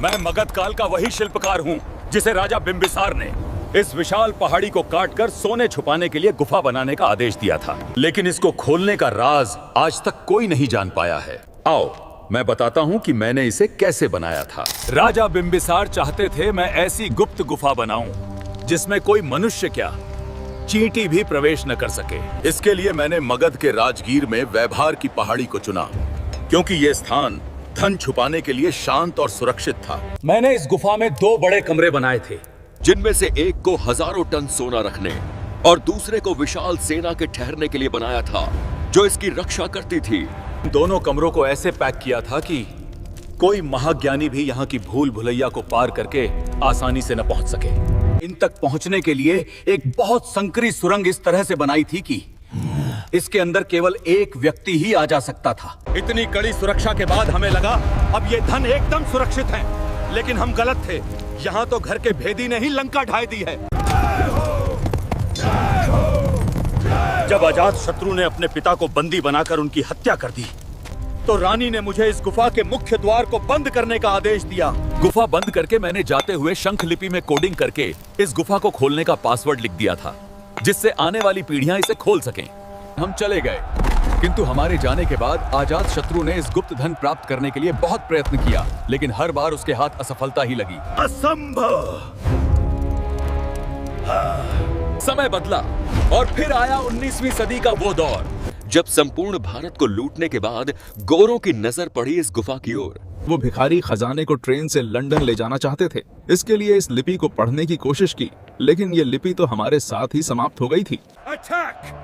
मैं मगध काल का वही शिल्पकार हूँ जिसे राजा बिंबिसार ने इस विशाल पहाड़ी को काटकर सोने छुपाने के लिए गुफा बनाने का आदेश दिया था। लेकिन इसको खोलने का राज आज तक कोई नहीं जान पाया है। आओ मैं बताता हूँ कि मैंने इसे कैसे बनाया था। राजा बिंबिसार चाहते थे मैं ऐसी गुप्त गुफा बनाऊं जिसमें कोई मनुष्य क्या चींटी भी प्रवेश न कर सके। इसके लिए मैंने मगध के राजगीर में वैभार की पहाड़ी को चुना, क्योंकि ये स्थान धन छुपाने के लिए शांत और सुरक्षित था। मैंने इस गुफा में 2 बड़े कमरे बनाए थे, जिनमें से एक को हजारों टन सोना रखने और दूसरे को विशाल सेना के ठहरने के लिए बनाया था, जो इसकी रक्षा करती थी। दोनों कमरों को ऐसे पैक किया था कि कोई महाज्ञानी भी यहाँ की भूल भुलैया को पार करके आसानी से न पहुंच सके। इन तक पहुंचने के लिए एक बहुत संकरी सुरंग इस तरह से बनाई थी कि इसके अंदर केवल एक व्यक्ति ही आ जा सकता था। इतनी कड़ी सुरक्षा के बाद हमें लगा अब ये धन एकदम सुरक्षित है, लेकिन हम गलत थे। यहाँ तो घर के भेदी ने ही लंका ढाई दी है। जब अजात शत्रु ने अपने पिता को बंदी बनाकर उनकी हत्या कर दी, तो रानी ने मुझे इस गुफा के मुख्य द्वार को बंद करने का आदेश दिया। गुफा बंद करके मैंने जाते हुए शंख लिपि में कोडिंग करके इस गुफा को खोलने का पासवर्ड लिख दिया था, जिससे आने वाली पीढ़ियां इसे खोल सकें। हम चले गए, किंतु हमारे जाने के बाद अजात शत्रु ने इस गुप्त धन प्राप्त करने के लिए बहुत प्रयत्न किया, लेकिन हर बार उसके हाथ असफलता ही लगी। असंभव। समय बदला और फिर आया 19वीं सदी का वो दौर जब संपूर्ण भारत को लूटने के बाद गोरों की नजर पड़ी इस गुफा की ओर। वो भिखारी खजाने को ट्रेन से लंदन ले जाना चाहते थे। इसके लिए इस लिपि को पढ़ने की कोशिश की, लेकिन ये लिपि तो हमारे साथ ही समाप्त हो गई थी।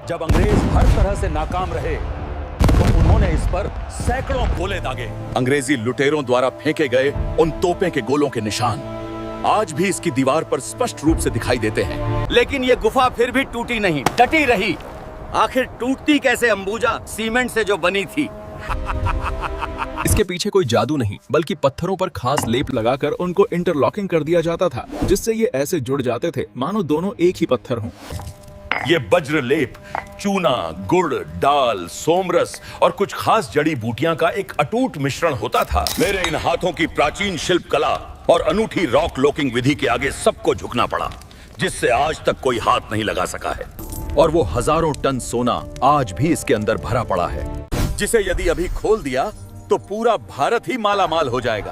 जब अंग्रेज हर तरह से नाकाम रहे, तो उन्होंने इस पर सैकड़ों गोले दागे। अंग्रेजी लुटेरों द्वारा फेंके गए उन तोपों के गोलों के निशान आज भी इसकी दीवार पर स्पष्ट रूप से दिखाई देते हैं। लेकिन ये गुफा फिर भी टूटी नहीं, डटी रही। आखिर टूटती कैसे अंबुजा सीमेंट से जो बनी थी। इसके पीछे कोई जादू नहीं, बल्कि पत्थरों पर खास लेप लगाकर उनको इंटरलॉकिंग कर दिया जाता था, जिससे ये ऐसे जुड़ जाते थे मानो दोनों एक ही पत्थर हों। ये वज्र लेप चूना, गुड़, दाल, सोमरस और कुछ खास जड़ी बूटियां का एक अटूट मिश्रण होता था। मेरे इन हाथों की प्राचीन शिल्प कला और अनूठी रॉक लॉकिंग विधि के आगे सबको झुकना पड़ा, जिससे आज तक कोई हाथ नहीं लगा सका है। और वो हजारों टन सोना आज भी इसके अंदर भरा पड़ा है, जिसे यदि अभी खोल दिया तो पूरा भारत ही माला माल हो जाएगा।